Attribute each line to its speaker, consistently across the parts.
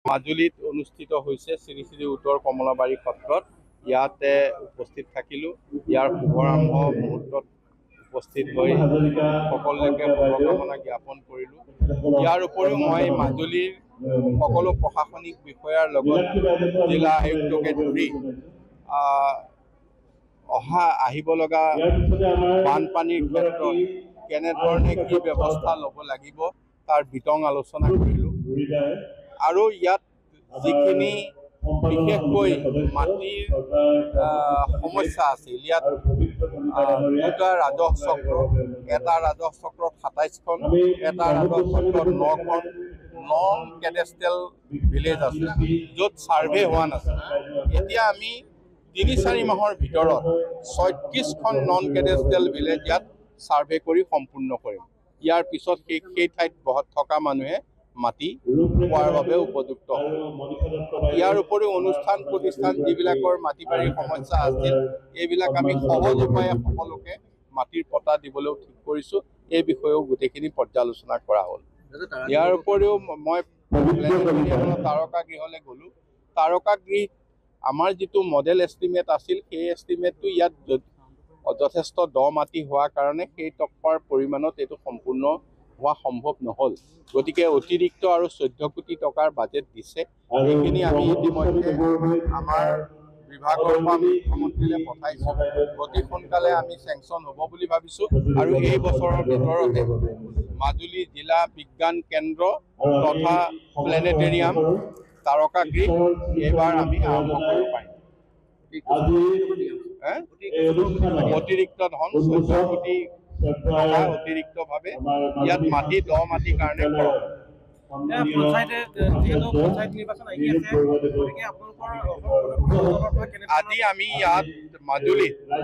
Speaker 1: মাজুলীত অনুষ্ঠিত হৈছে শ্ৰী শ্ৰী উত্তৰ কমলাবাৰী সত্ৰত। ইয়াতে উপস্থিত থাকিলোঁ। ইয়াৰ শুভাৰম্ভ মুহূৰ্তত উপস্থিত হৈ সকলোকে শুভকামনা জ্ঞাপন কৰিলোঁ। ইয়াৰ উপৰিও মই মাজুলীৰ সকলো প্ৰশাসনিক বিষয়াৰ লগত জিলা আয়ুক্তকে ধৰি আহিব লগা বানপানীৰ ক্ষেত্ৰত কেনেধৰণে কি ব্যৱস্থা ল'ব লাগিব তাৰ বিতং আলোচনা কৰিলোঁ। আৰু ইয়াত যিখিনি বিশেষকৈ মাটিৰ সমস্যা আছিল, ইয়াত দুটা ৰাজহ চক্ৰ, এটা ৰাজহ চক্ৰত ২৭খন, এটা ৰাজহ চক্ৰত ৯খন নন কেডেষ্ট্ৰেল ভিলেজ আছে, য'ত ছাৰ্ভে হোৱা নাছিল। এতিয়া আমি ৩-৪ মাহৰ ভিতৰত ৩৬খন নন কেডেষ্ট্ৰেল ভিলেজ ইয়াত ছাৰ্ভে কৰি সম্পূৰ্ণ কৰিম। ইয়াৰ পিছত সেই ঠাইত থকা মানুহে মাটি পোৱাৰ বাবে উপযুক্ত হ'ব। ইয়াৰ উপৰিও অনুষ্ঠান প্ৰতিষ্ঠান যিবিলাকৰ মাটি বাৰীৰ সমস্যা আছিল, এইবিলাক আমি সহজ উপায়ে সকলোকে মাটিৰ পটা দিবলৈও ঠিক কৰিছোঁ। এই বিষয়েও গোটেইখিনি পৰ্যালোচনা কৰা হ'ল। ইয়াৰ উপৰিও মই তাৰকা গৃহলৈ গ'লোঁ। তাৰকা গৃহ আমাৰ যিটো মডেল এষ্টিমেট আছিল, সেই এষ্টিমেটটো ইয়াত যথেষ্ট দ মাটি হোৱাৰ কাৰণে সেই টকাৰ পৰিমাণত এইটো সম্পূৰ্ণ হোৱা সম্ভৱ নহ'ল। গতিকে অতিৰিক্ত আৰু ১৪ কোটি টকাৰ বাজেট দিছে। সেইখিনি আমি ইতিমধ্যে আমাৰ বিভাগৰ পৰা মুখ্যমন্ত্ৰীলৈ পঠাইছোঁ। অতি সোনকালে আমি চেংচন হ'ব বুলি ভাবিছোঁ। আৰু এই বছৰৰ ভিতৰতে মাজুলী জিলা বিজ্ঞান কেন্দ্ৰ তথা প্লেনেটেৰিয়াম, তাৰকা গৃহ এইবাৰ আমি আৰম্ভ কৰিব পাৰিম। অতিৰিক্ত ধন ১৪ কোটি টকা অতিৰিক্তভাৱে ইয়াত মাটি দ মাটিৰ কাৰণে খৰচ। আজি আমি ইয়াত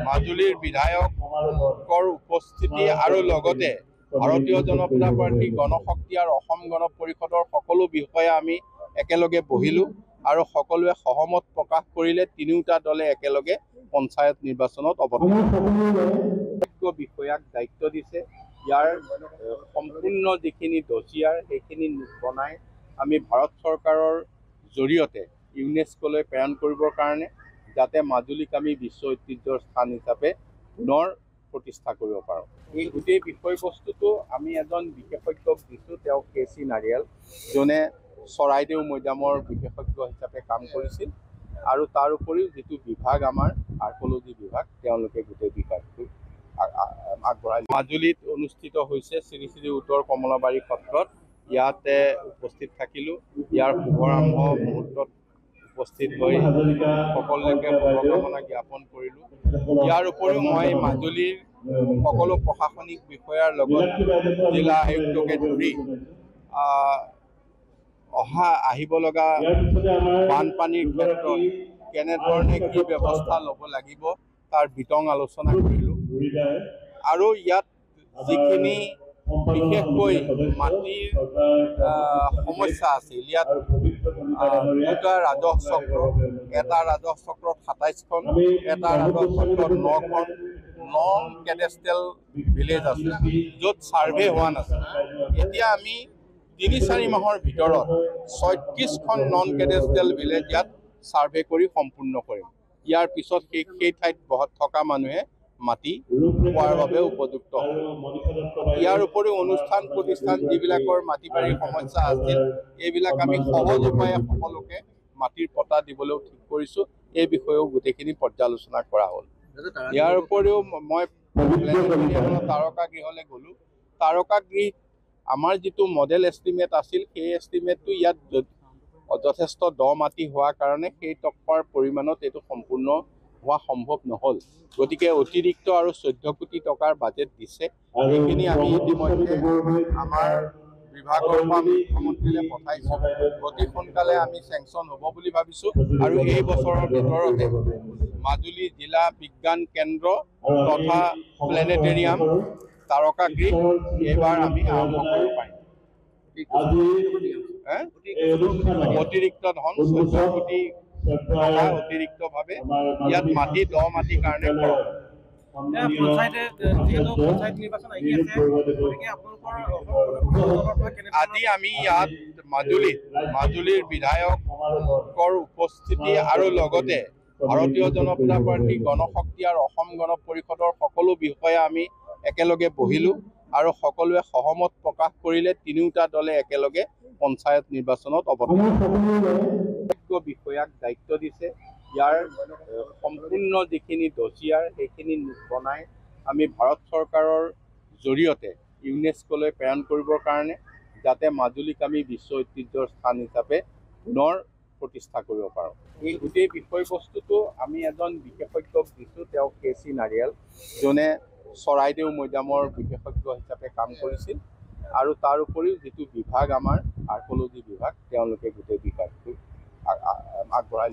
Speaker 1: মাজুলীৰ বিধায়কৰ উপস্থিতি আৰু লগতে ভাৰতীয় জনতা পাৰ্টী, গণশক্তি আৰু অসম গণ পৰিষদৰ সকলো বিষয়ে আমি একেলগে বহিলোঁ আৰু সকলোৱে সহমত প্ৰকাশ কৰিলে তিনিওটা দলে একেলগে পঞ্চায়ত নিৰ্বাচনত অৱতীৰ্ণ বিষয়াক দায়িত্ব দিছে। ইয়াৰ সম্পূৰ্ণ যিখিনি ডছিয়াৰ সেইখিনি বনাই আমি ভাৰত চৰকাৰৰ জৰিয়তে ইউনেস্কোলৈ প্ৰেৰণ কৰিবৰ কাৰণে, যাতে মাজুলীক আমি বিশ্ব ঐতিহ্যৰ স্থান হিচাপে পুনৰ প্ৰতিষ্ঠা কৰিব পাৰোঁ। এই গোটেই বিষয়বস্তুটো আমি এজন বিশেষজ্ঞক দিছোঁ, তেওঁ KC নাৰিয়াল, যোনে চৰাইদেউ মৈদামৰ বিশেষজ্ঞ হিচাপে কাম কৰিছিল। আৰু তাৰ উপৰিও যিটো বিভাগ আমাৰ আৰ্কলজি বিভাগ, তেওঁলোকে গোটেই বিভাগটো আগবঢ়াই। মাজুলীত অনুষ্ঠিত হৈছে শ্ৰী শ্ৰী উত্তৰ কমলাবাৰী সত্ৰত। ইয়াতে উপস্থিত থাকিলোঁ। ইয়াৰ শুভাৰম্ভ মুহূৰ্তত উপস্থিত হৈ সকলোকে শুভকামনা জ্ঞাপন কৰিলোঁ। ইয়াৰ উপৰিও মই মাজুলীৰ সকলো প্ৰশাসনিক বিষয়াৰ লগত জিলা আয়ুক্তকে ধৰি আহিব লগা বানপানীৰ ক্ষেত্ৰত কেনেধৰণে কি ব্যৱস্থা ল'ব লাগিব তাৰ বিতং আলোচনা কৰিলোঁ। আৰু ইয়াত যিখিনি বিশেষকৈ মাটিৰ সমস্যা আছিল, ইয়াত দুটা ৰাজহ চক্ৰ, এটা ৰাজহ চক্ৰত ২৭খন, এটা ৰাজহ চক্ৰত ৯খন নন কেডেষ্ট্ৰেল ভিলেজ আছে, য'ত ছাৰ্ভে হোৱা নাছিল। এতিয়া আমি ৩-৪ মাহৰ ভিতৰত ৩৬খন নন কেডেষ্ট্ৰেল ভিলেজ ইয়াত ছাৰ্ভে কৰি সম্পূৰ্ণ কৰিম। ইয়াৰ পিছত সেই ঠাইত থকা মানুহে মাটি পোৱাৰ বাবে উপযুক্ত হ'ব। ইয়াৰ উপৰিও অনুষ্ঠান প্ৰতিষ্ঠান যিবিলাকৰ মাটি বাৰীৰ সমস্যা আছিল, এইবিলাক আমি সহজ উপায়ে সকলোকে মাটিৰ পটা দিবলৈও ঠিক কৰিছোঁ। এই বিষয়েও গোটেইখিনি পৰ্যালোচনা কৰা হ'ল। ইয়াৰ উপৰিও মই তাৰকা গৃহলৈ গ'লোঁ। তাৰকা গৃহ আমাৰ যিটো মডেল এষ্টিমেট আছিল, সেই এষ্টিমেটটো ইয়াত যথেষ্ট দ মাটি হোৱাৰ কাৰণে সেই টকাৰ পৰিমাণত এইটো সম্পূৰ্ণ হোৱা সম্ভৱ নহ'ল। গতিকে অতিৰিক্ত আৰু ১৪ কোটি টকাৰ বাজেট দিছে। সেইখিনি আমি ইতিমধ্যে আমাৰ বিভাগৰ পৰা মুখ্যমন্ত্ৰীলৈ পঠাইছোঁ। অতি সোনকালে আমি চেংচন হ'ব বুলি ভাবিছোঁ। আৰু এই বছৰৰ ভিতৰতে মাজুলী জিলা বিজ্ঞান কেন্দ্ৰ তথা প্লেনেটেৰিয়াম, তাৰকা গৃহ এইবাৰ আমি আৰম্ভ কৰিব পাৰিম। অতিৰিক্ত ধন ১৪ কোটি টকা অতিৰিক্তভাৱে ইয়াত মাটি দ মাটিৰ কাৰণে খৰচ। আজি আমি ইয়াত মাজুলীৰ বিধায়কৰ উপস্থিতি আৰু লগতে ভাৰতীয় জনতা পাৰ্টি গণশক্তি আৰু অসম গণ পৰিষদৰ সকলো বিষয়ে আমি একেলগে বহিলোঁ আৰু সকলোৱে সহমত প্ৰকাশ কৰিলে তিনিওটা দলে একেলগে পঞ্চায়ত নিৰ্বাচনত অৱতীৰ্ণ বিষয়াক দায়িত্ব দিছে। ইয়াৰ সম্পূৰ্ণ যিখিনি ডছিয়াৰ সেইখিনি বনাই আমি ভাৰত চৰকাৰৰ জৰিয়তে ইউনেস্কোলৈ প্ৰেৰণ কৰিবৰ কাৰণে যাতে মাজুলীক আমি বিশ্ব ঐতিহ্যৰ স্থান হিচাপে পুনৰ প্ৰতিষ্ঠা কৰিব পাৰোঁ। এই গোটেই বিষয়বস্তুটো আমি এজন বিশেষজ্ঞক দিছোঁ, তেওঁ KC নাৰিয়াল, যোনে চৰাইদেউ মৈদামৰ বিশেষজ্ঞ হিচাপে কাম কৰিছিল আৰু তাৰ উপৰিও যিটো বিভাগ আমাৰ আৰ্কলজি বিভাগ, তেওঁলোকে গোটেই বিভাগটো আগবঢ়াই